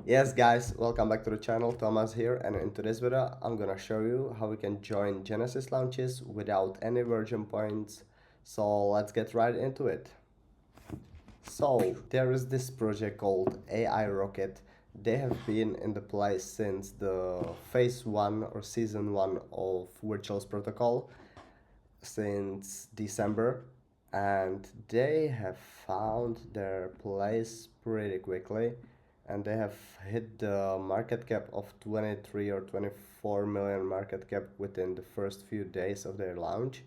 Yes guys, welcome back to the channel. Thomas here, and in today's video I'm gonna show you how we can join Genesis launches without any Virgin Points. So let's get right into it. So there is this project called AI Rocket. They have been in the place since the phase 1 or season 1 of Virtuals protocol since December, and they have found their place pretty quickly, and they have hit the market cap of 23 or 24 million market cap within the first few days of their launch.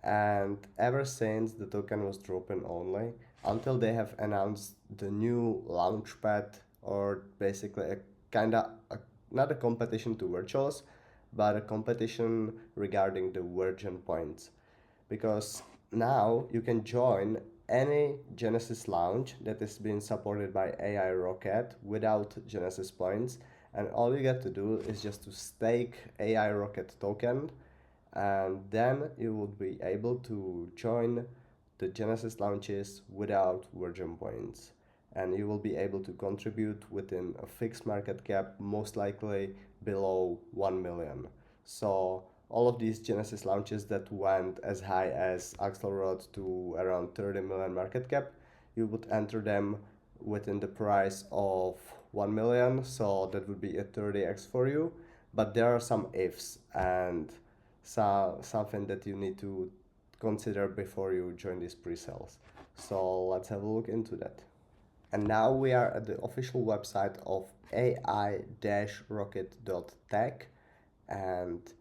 And ever since, the token was dropping only until they have announced the new launchpad, or basically a kind of not a competition to virtuals, but a competition regarding the Virgin Points. Because now you can join any Genesis launch that is being supported by AI Rocket without Genesis points, and all you get to do is just to stake AI Rocket token, and then you would be able to join the Genesis launches without Virgin points, and you will be able to contribute within a fixed market cap, most likely below 1 million. So all of these Genesis launches that went as high as Axelrod to around 30 million market cap, you would enter them within the price of 1 million, so that would be a 30x for you. But there are some ifs and something that you need to consider before you join these pre-sales. So let's have a look into that. And now we are at the official website of ai-rocket.tech, and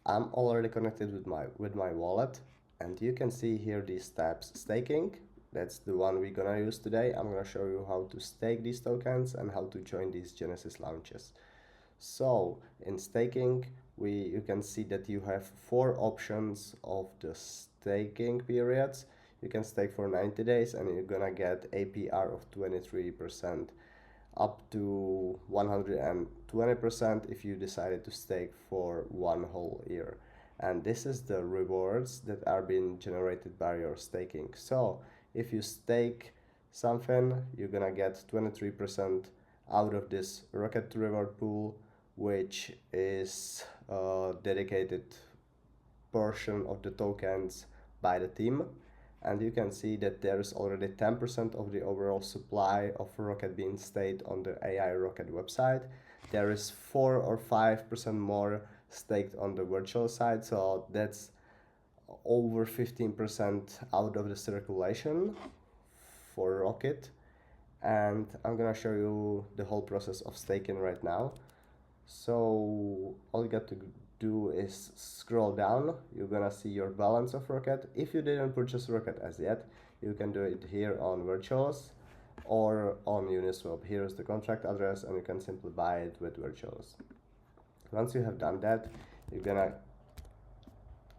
I'm already connected with my wallet, and you can see here these tabs. Staking, that's the one we're gonna use today. I'm gonna show you how to stake these tokens and how to join these Genesis launches. So in staking, you can see that you have 4 options of the staking periods. You can stake for 90 days and you're gonna get APR of 23%, up to 120% if you decided to stake for 1 whole year. And this is the rewards that are being generated by your staking. So if you stake something, you're gonna get 23% out of this rocket reward pool, which is a dedicated portion of the tokens by the team. And you can see that there is already 10% of the overall supply of rocket being staked on the AI Rocket website. There is 4 or 5% more staked on the virtual side, so that's over 15% out of the circulation for rocket. And I'm gonna show you the whole process of staking right now. So all you got to do is scroll down. You're gonna see your balance of rocket. If you didn't purchase rocket as yet, you can do it here on virtuals or on Uniswap. Here's the contract address, and you can simply buy it with virtuals. Once you have done that, you're gonna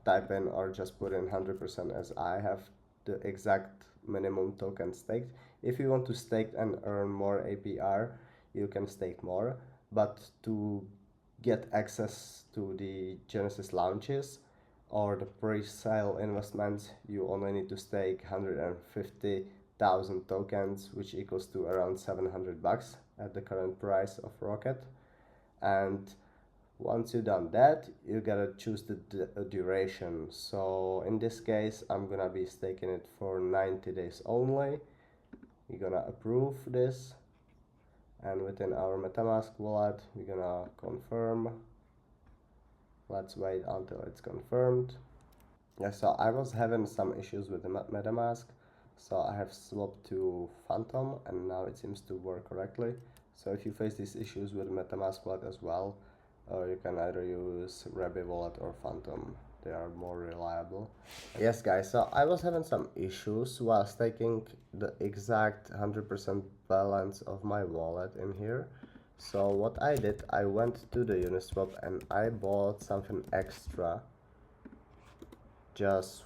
type in or just put in 100%, as I have the exact minimum token staked. If you want to stake and earn more APR, you can stake more, but to get access to the Genesis launches or the pre-sale investments, you only need to stake 150,000 tokens, which equals to around $700 at the current price of Rocket. And once you've done that, you gotta choose the duration. So in this case, I'm gonna be staking it for 90 days only. You're gonna approve this, and within our MetaMask wallet, we're gonna confirm. Let's wait until it's confirmed. Yeah, so I was having some issues with the MetaMask, so I have swapped to Phantom, and now it seems to work correctly. So if you face these issues with MetaMask wallet as well, you can either use Rebbe wallet or Phantom. They are more reliable. Yes guys, so I was having some issues while staking the exact 100% balance of my wallet in here. So what I did, I went to the Uniswap and I bought something extra, just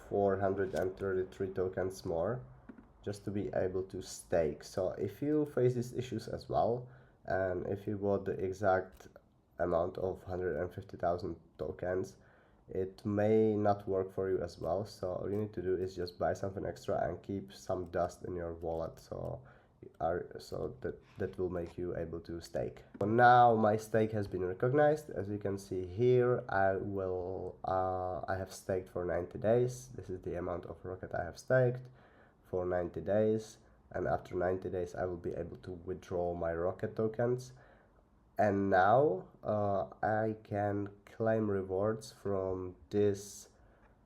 433 tokens more, just to be able to stake. So if you face these issues as well, and if you bought the exact amount of 150,000 tokens, it may not work for you as well. So all you need to do is just buy something extra and keep some dust in your wallet, so so that will make you able to stake. So now my stake has been recognized. As you can see here, I have staked for 90 days. This is the amount of rocket I have staked for 90 days, and after 90 days I will be able to withdraw my rocket tokens. And now I can claim rewards from this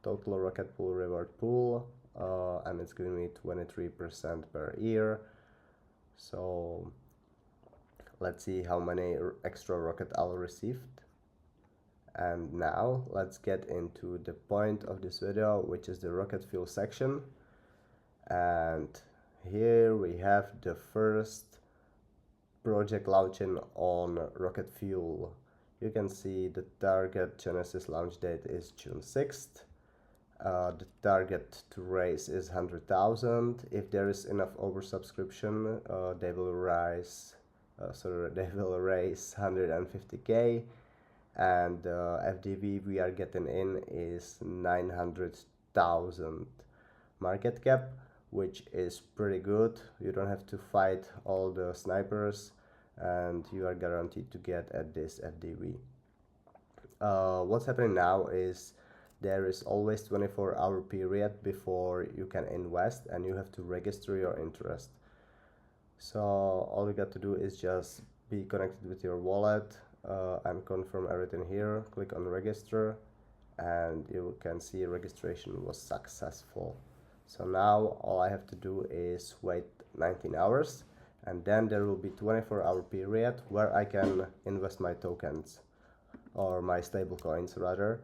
total rocket pool reward pool, and it's giving me 23% per year. So let's see how many extra rocket I'll received. And now let's get into the point of this video, which is the rocket fuel section. And here we have the first project launching on rocket fuel. You can see the target Genesis launch date is June 6th. The target to raise is 100,000. If there is enough oversubscription, they will raise 150k, and FDV we are getting in is 900,000 market cap, which is pretty good. You don't have to fight all the snipers, and you are guaranteed to get at this FDV. What's happening now is there is always 24-hour period before you can invest, and you have to register your interest. So all you got to do is just be connected with your wallet and confirm everything here. Click on register, and you can see registration was successful. So now all I have to do is wait 19 hours, and then there will be 24-hour period where I can invest my tokens, or my stable coins rather,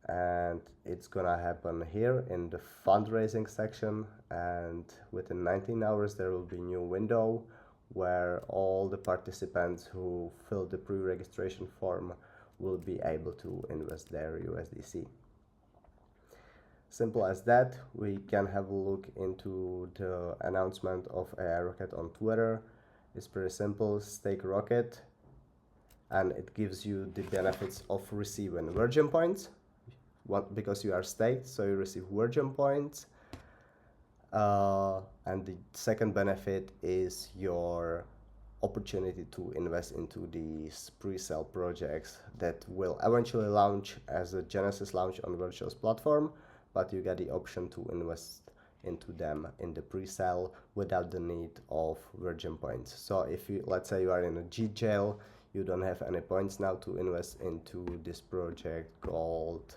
and it's gonna happen here in the fundraising section. And within 19 hours there will be a new window where all the participants who fill the pre-registration form will be able to invest their USDC. Simple as that. We can have a look into the announcement of AI Rocket on Twitter. It's pretty simple. Stake rocket, and it gives you the benefits of receiving Virgen Points. Because you are staked, so you receive Virgen Points. And the second benefit is your opportunity to invest into these pre-sale projects that will eventually launch as a Genesis launch on Virtual's platform, but you get the option to invest into them in the pre-sale without the need of Virgen Points. So if you, let's say you are in a G jail, you don't have any points now to invest into this project called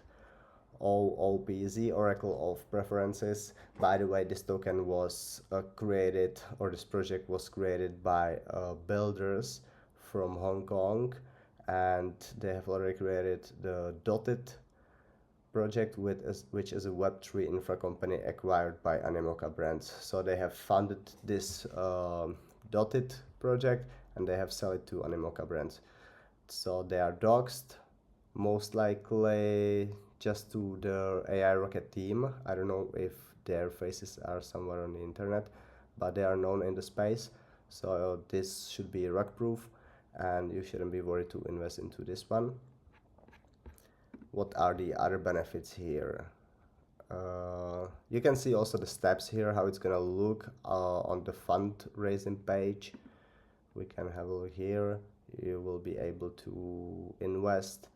OOPZ, Oracle of Preferences. By the way, this token was created, or this project was created by builders from Hong Kong, and they have already created the Dotted project, which is a Web3 infra company acquired by Animoca Brands. So they have funded this Dotted project, and they have sold it to Animoca Brands. So they are doxed, most likely just to the AI Rocket team. I don't know if their faces are somewhere on the internet, but they are known in the space. So this should be rug proof, and you shouldn't be worried to invest into this one. What are the other benefits here? You can see also the steps here, how it's gonna look on the fundraising page. We can have a look here. You will be able to invest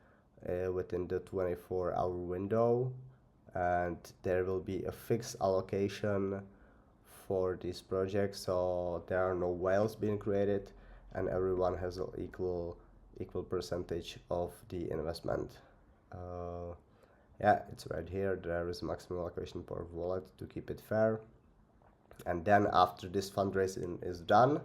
within the 24-hour window, and there will be a fixed allocation for this project, so there are no whales being created, and everyone has an equal percentage of the investment. Yeah, it's right here. There is a maximum allocation per wallet to keep it fair. And then after this fundraising is done,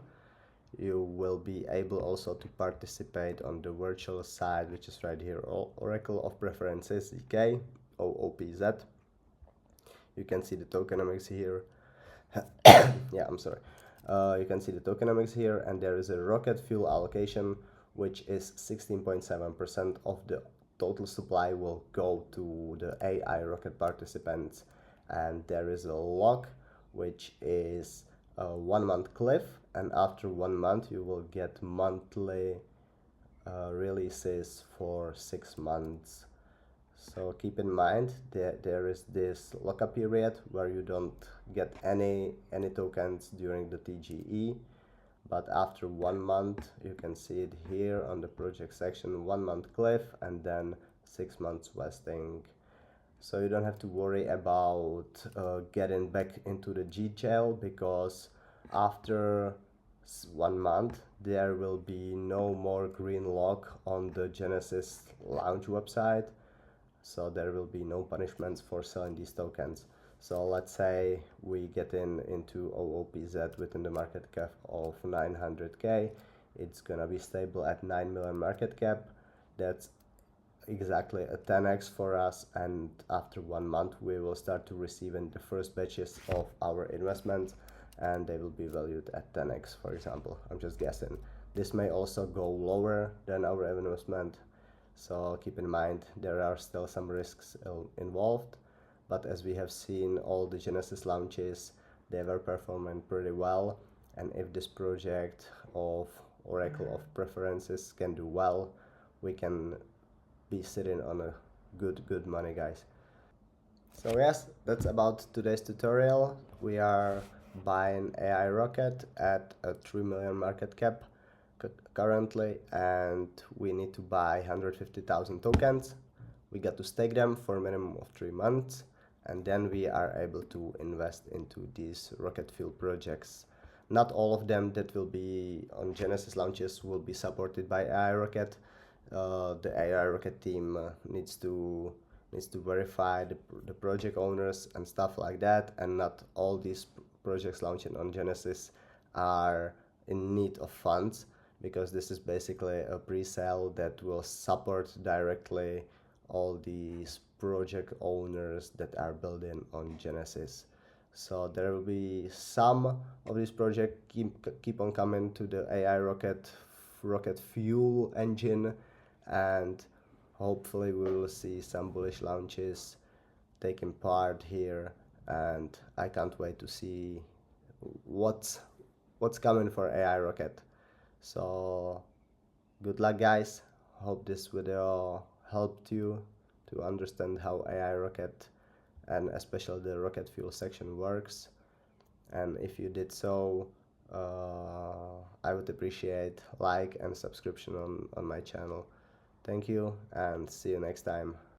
you will be able also to participate on the virtual side, which is right here, Oracle of Preferences, EK, OOPZ. You can see the tokenomics here. Yeah, I'm sorry. You can see the tokenomics here, and there is a rocket fuel allocation, which is 16.7% of the total supply will go to the AI rocket participants. And there is a lock, which is a 1 month cliff, and after 1 month you will get monthly releases for 6 months. So keep in mind that there is this lockup period where you don't get any tokens during the TGE, but after 1 month, you can see it here on the project section, 1 month cliff and then 6 months vesting. So you don't have to worry about getting back into the G-Jail, because after 1 month there will be no more green lock on the Genesis launch website, so there will be no punishments for selling these tokens. So let's say we get into OOPZ within the market cap of 900k, it's gonna be stable at 9 million market cap. That's exactly a 10x for us, and after 1 month we will start to receiving the first batches of our investments, and they will be valued at 10x, for example. I'm just guessing. This may also go lower than our investment, so keep in mind there are still some risks involved, but as we have seen, all the Genesis launches, they were performing pretty well, and if this project of Oracle of Preferences can do well, we can be sitting on a good money, guys. So yes, that's about today's tutorial. We are buying AI Rocket at a 3 million market cap currently, and we need to buy 150,000 tokens. We got to stake them for a minimum of 3 months, and then we are able to invest into these rocket fuel projects. Not all of them that will be on Genesis launches will be supported by AI Rocket. The AI Rocket team needs to verify the project owners and stuff like that, and not all these projects launching on Genesis are in need of funds, because this is basically a pre-sale that will support directly all these project owners that are building on Genesis. So there will be some of these projects keep on coming to the AI rocket fuel engine, and hopefully we will see some bullish launches taking part here, and I can't wait to see what's coming for AI Rocket. So good luck, guys. Hope this video helped you to understand how AI Rocket and especially the rocket fuel section works, and if you did so, I would appreciate like and subscription on my channel. Thank you, and see you next time.